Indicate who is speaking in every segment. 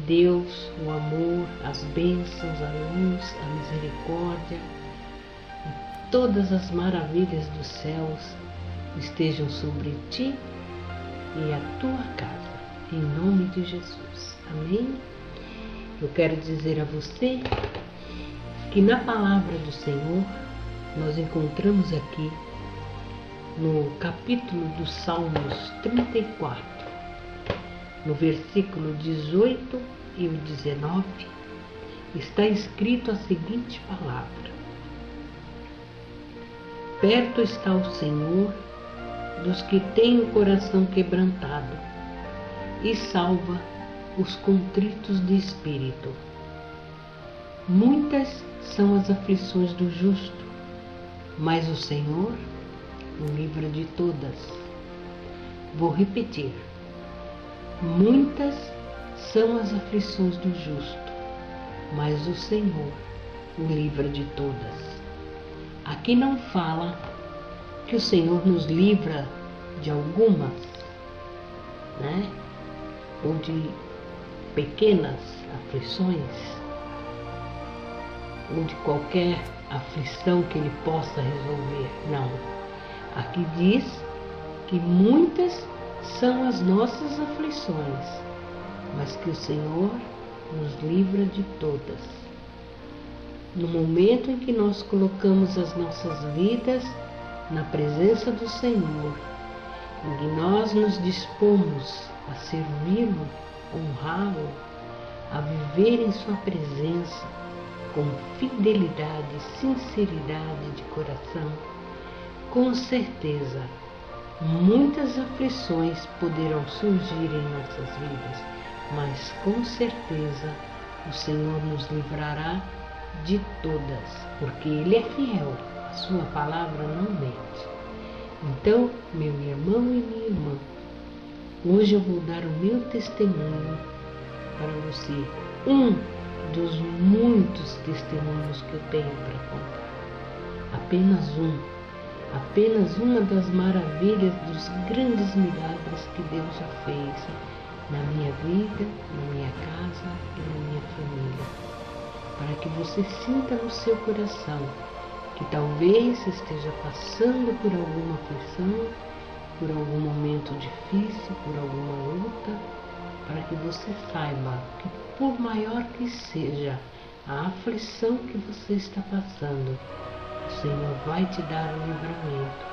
Speaker 1: Deus, o amor, as bênçãos, a luz, a misericórdia e todas as maravilhas dos céus estejam sobre ti e a tua casa, em nome de Jesus. Amém? Eu quero dizer a você que na palavra do Senhor nós encontramos aqui no capítulo dos Salmos 34, no versículo 18 e o 19, está escrito a seguinte palavra: perto está o Senhor dos que têm o coração quebrantado e salva os contritos de espírito. Muitas são as aflições do justo, mas o Senhor o livra de todas. Vou repetir. Muitas são as aflições do justo, mas o Senhor o livra de todas. Aqui não fala que o Senhor nos livra de algumas, né? Ou de pequenas aflições, ou de qualquer aflição que Ele possa resolver. Não. Aqui diz que muitas são as nossas aflições, mas que o Senhor nos livra de todas. No momento em que nós colocamos as nossas vidas na presença do Senhor, em que nós nos dispomos a servi-lo, honrá-lo, a viver em sua presença com fidelidade e sinceridade de coração, com certeza muitas aflições poderão surgir em nossas vidas, mas com certeza o Senhor nos livrará de todas, porque Ele é fiel, a sua palavra não mente. Então, meu irmão e minha irmã, hoje eu vou dar o meu testemunho para você, um dos muitos testemunhos que eu tenho para contar, apenas uma das maravilhas dos grandes milagres que Deus já fez na minha vida, na minha casa e na minha família, para que você sinta no seu coração que talvez esteja passando por alguma aflição, por algum momento difícil, por alguma luta, para que você saiba que por maior que seja a aflição que você está passando, o Senhor vai te dar o livramento.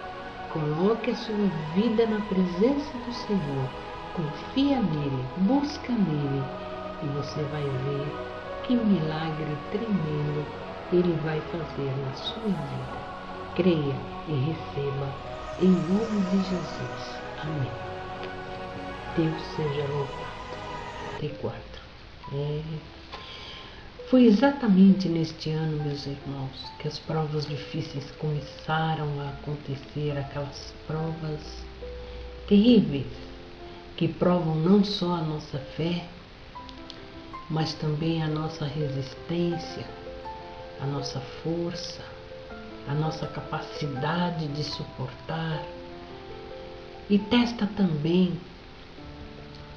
Speaker 1: Coloque a sua vida na presença do Senhor, confia nele, busca nele, e você vai ver que milagre tremendo Ele vai fazer na sua vida. Creia e receba em nome de Jesus. Amém. Deus seja louvado. 34. Foi exatamente neste ano, meus irmãos, que as provas difíceis começaram a acontecer, aquelas provas terríveis, que provam não só a nossa fé, mas também a nossa resistência, a nossa força, a nossa capacidade de suportar, e testa também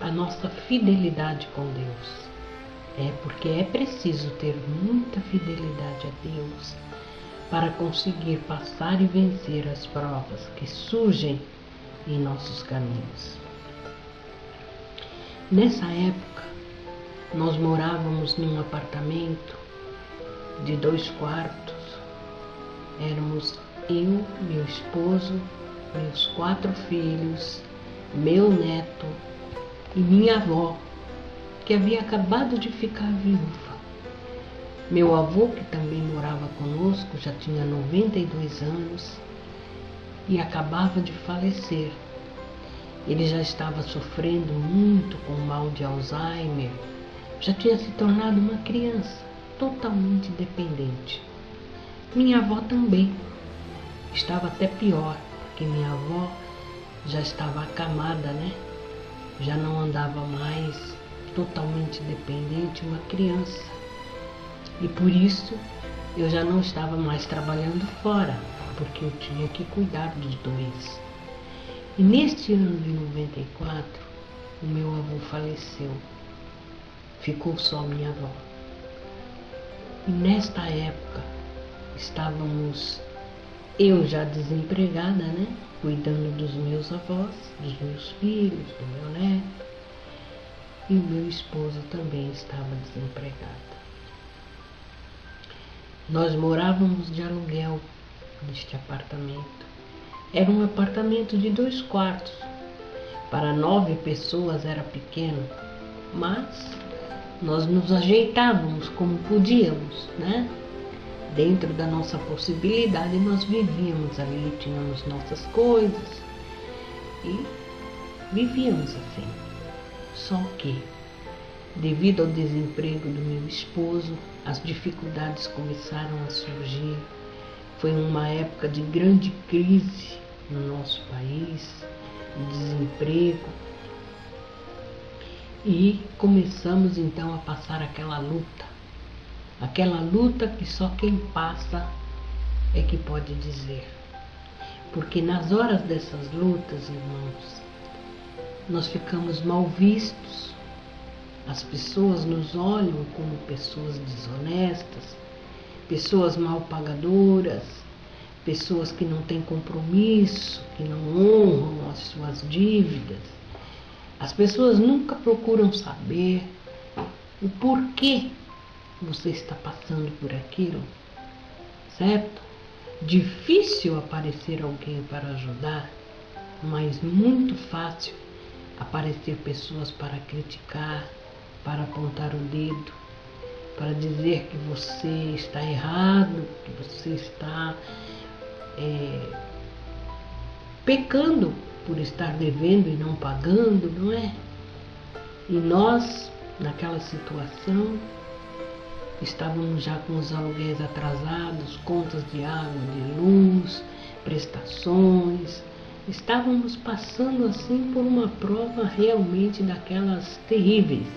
Speaker 1: a nossa fidelidade com Deus. Porque é preciso ter muita fidelidade a Deus para conseguir passar e vencer as provas que surgem em nossos caminhos. Nessa época, nós morávamos num apartamento de 2 quartos. Éramos eu, meu esposo, meus 4 filhos, meu neto e minha avó, que havia acabado de ficar viúva. Meu avô, que também morava conosco, já tinha 92 anos e acabava de falecer. Ele já estava sofrendo muito com o mal de Alzheimer, já tinha se tornado uma criança totalmente dependente. Minha avó também estava até pior, porque minha avó já estava acamada, né? Já não andava mais, totalmente dependente, uma criança. E por isso eu já não estava mais trabalhando fora, porque eu tinha que cuidar dos 2. E neste ano de 94, o meu avô faleceu. ficou só minha avó. E nesta época estávamos, eu já desempregada, né? Cuidando dos meus avós, dos meus filhos, do meu neto. E o meu esposo também estava desempregado. Nós morávamos de aluguel neste apartamento. Era um apartamento de 2 quartos. Para 9 pessoas era pequeno, mas nós nos ajeitávamos como podíamos, né? Dentro da nossa possibilidade, nós vivíamos ali, tínhamos nossas coisas e vivíamos assim. Só que, devido ao desemprego do meu esposo, as dificuldades começaram a surgir. Foi uma época de grande crise no nosso país, desemprego. E começamos então a passar aquela luta que só quem passa é que pode dizer. Porque nas horas dessas lutas, irmãos, nós ficamos mal vistos, as pessoas nos olham como pessoas desonestas, pessoas mal pagadoras, pessoas que não têm compromisso, que não honram as suas dívidas. As pessoas nunca procuram saber o porquê você está passando por aquilo, certo? Difícil aparecer alguém para ajudar, mas muito fácil aparecer pessoas para criticar, para apontar o dedo, para dizer que você está errado, que você está pecando por estar devendo e não pagando, não é? E nós, naquela situação, estávamos já com os aluguéis atrasados, contas de água, de luz, prestações. Estávamos passando assim por uma prova realmente daquelas terríveis,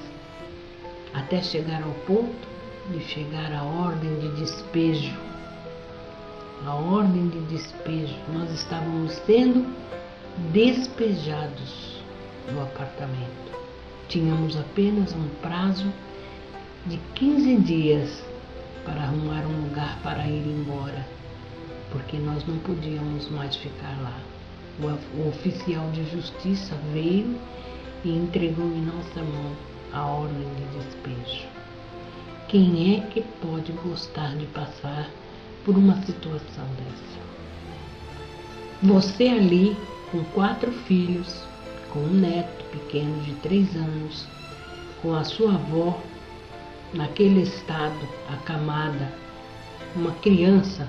Speaker 1: até chegar ao ponto de chegar à ordem de despejo. A ordem de despejo. Nós estávamos sendo despejados do apartamento. Tínhamos apenas um prazo de 15 dias para arrumar um lugar para ir embora, porque nós não podíamos mais ficar lá. O oficial de justiça veio e entregou em nossa mão a ordem de despejo. Quem é que pode gostar de passar por uma situação dessa? Você ali, com 4 filhos, com um neto pequeno de 3 anos, com a sua avó naquele estado, acamada, uma criança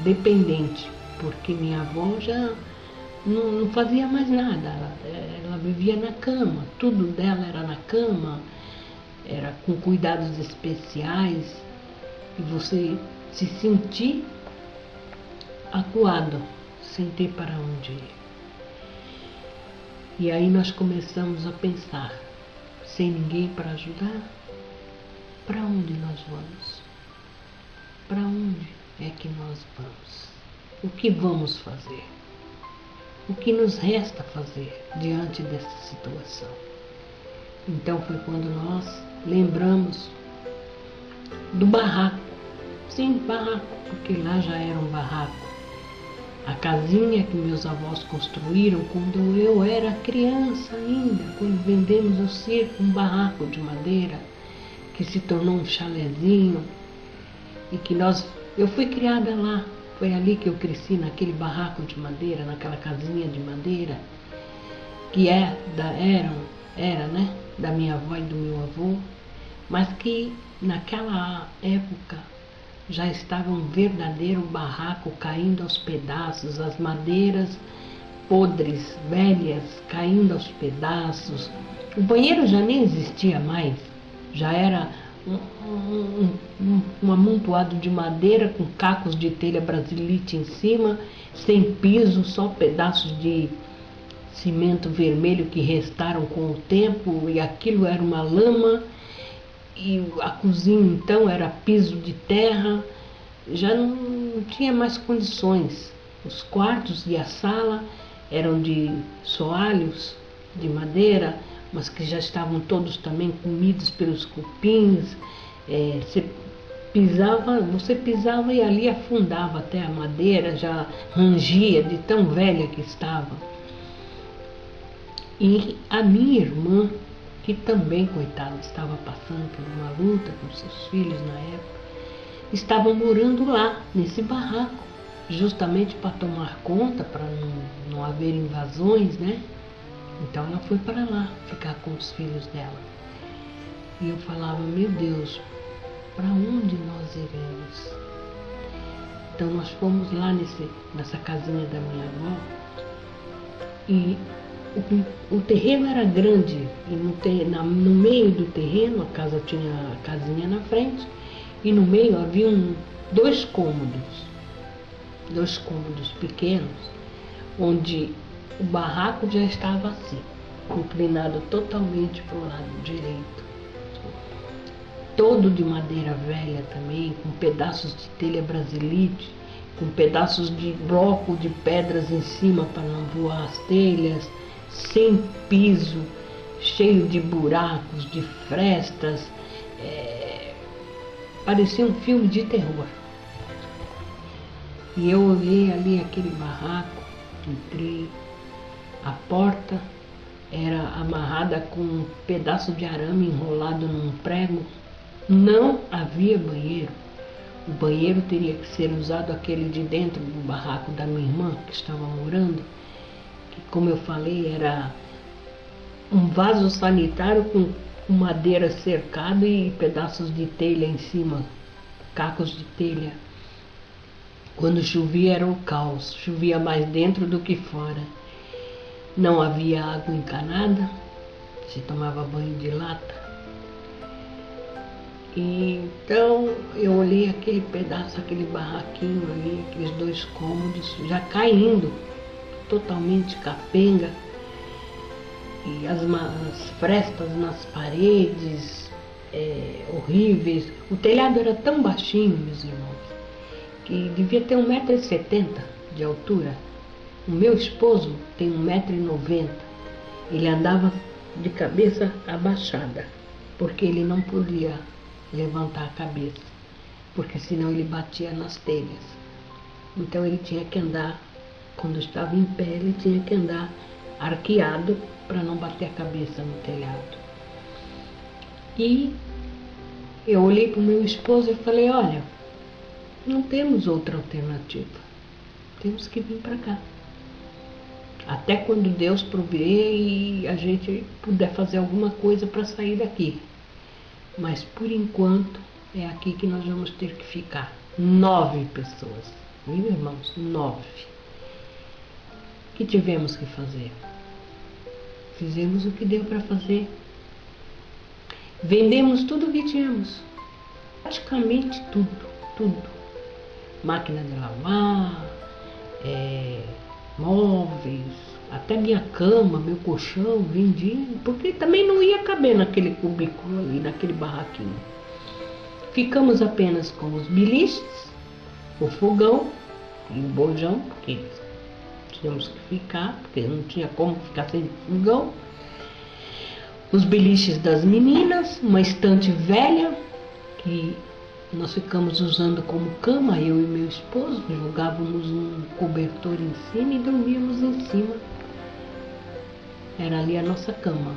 Speaker 1: dependente, porque minha avó já não fazia mais nada, ela vivia na cama, tudo dela era na cama, era com cuidados especiais, e você se sentir acuado, sem ter para onde ir. E aí nós começamos a pensar, sem ninguém para ajudar, para onde nós vamos? Para onde é que nós vamos? O que vamos fazer? O que nos resta fazer diante dessa situação? Então foi quando nós lembramos do barraco. Sim, barraco, porque lá já era um barraco. A casinha que meus avós construíram quando eu era criança ainda, quando vendemos o circo, um barraco de madeira que se tornou um chalezinho e que eu fui criada lá. Foi ali que eu cresci, naquele barraco de madeira, naquela casinha de madeira, que era, né, da minha avó e do meu avô, mas que naquela época já estava um verdadeiro barraco caindo aos pedaços, as madeiras podres, velhas, caindo aos pedaços. O banheiro já nem existia mais, já era um amontoado de madeira com cacos de telha brasilite em cima, sem piso, só pedaços de cimento vermelho que restaram com o tempo, e aquilo era uma lama, e a cozinha então era piso de terra, já não tinha mais condições. Os quartos e a sala eram de soalhos de madeira, mas que já estavam todos também comidos pelos cupins. Você pisava e ali afundava até a madeira, já rangia de tão velha que estava. E a minha irmã, que também, coitada, estava passando por uma luta com seus filhos na época, estava morando lá, nesse barraco, justamente para tomar conta, para não haver invasões, né? Então ela foi para lá, ficar com os filhos dela. E eu falava, meu Deus, para onde nós iremos? Então nós fomos lá nessa casinha da minha avó, e o terreno era grande, e no meio do terreno a casa tinha a casinha na frente, e no meio havia dois cômodos pequenos, onde o barraco já estava assim, inclinado totalmente para o lado direito, todo de madeira velha também, com pedaços de telha brasilite, com pedaços de bloco de pedras em cima para não voar as telhas, sem piso, cheio de buracos, de frestas. Parecia um filme de terror. E eu olhei ali aquele barraco, entrei, a porta era amarrada com um pedaço de arame enrolado num prego. Não havia banheiro. O banheiro teria que ser usado aquele de dentro do barraco da minha irmã, que estava morando, que, como eu falei, era um vaso sanitário com madeira cercada e pedaços de telha em cima, cacos de telha. Quando chovia era o caos, chovia mais dentro do que fora. Não havia água encanada, se tomava banho de lata. E então eu olhei aquele pedaço, aquele barraquinho ali, aqueles dois cômodos, já caindo, totalmente capenga, e as frestas nas paredes, horríveis. O telhado era tão baixinho, meus irmãos, que devia ter 1,70 m de altura. O meu esposo tem 1,90 m. Ele andava de cabeça abaixada, porque ele não podia levantar a cabeça, porque senão ele batia nas telhas. Então ele tinha que andar, quando estava em pé, ele tinha que andar arqueado para não bater a cabeça no telhado. E eu olhei para o meu esposo e falei, olha, não temos outra alternativa, temos que vir para cá, até quando Deus prover e a gente puder fazer alguma coisa para sair daqui. Mas por enquanto é aqui que nós vamos ter que ficar. 9 pessoas, viu, irmãos? 9. O que tivemos que fazer? Fizemos o que deu para fazer. Vendemos tudo o que tínhamos, praticamente tudo. Máquina de lavar, móveis, até minha cama, meu colchão, vendi, porque também não ia caber naquele cubículo ali, naquele barraquinho. Ficamos apenas com os biliches, o fogão e o bojão, porque tínhamos que ficar, porque não tinha como ficar sem fogão. Os biliches das meninas, uma estante velha, que nós ficamos usando como cama, eu e meu esposo, jogávamos um cobertor em cima e dormíamos em cima. Era ali a nossa cama.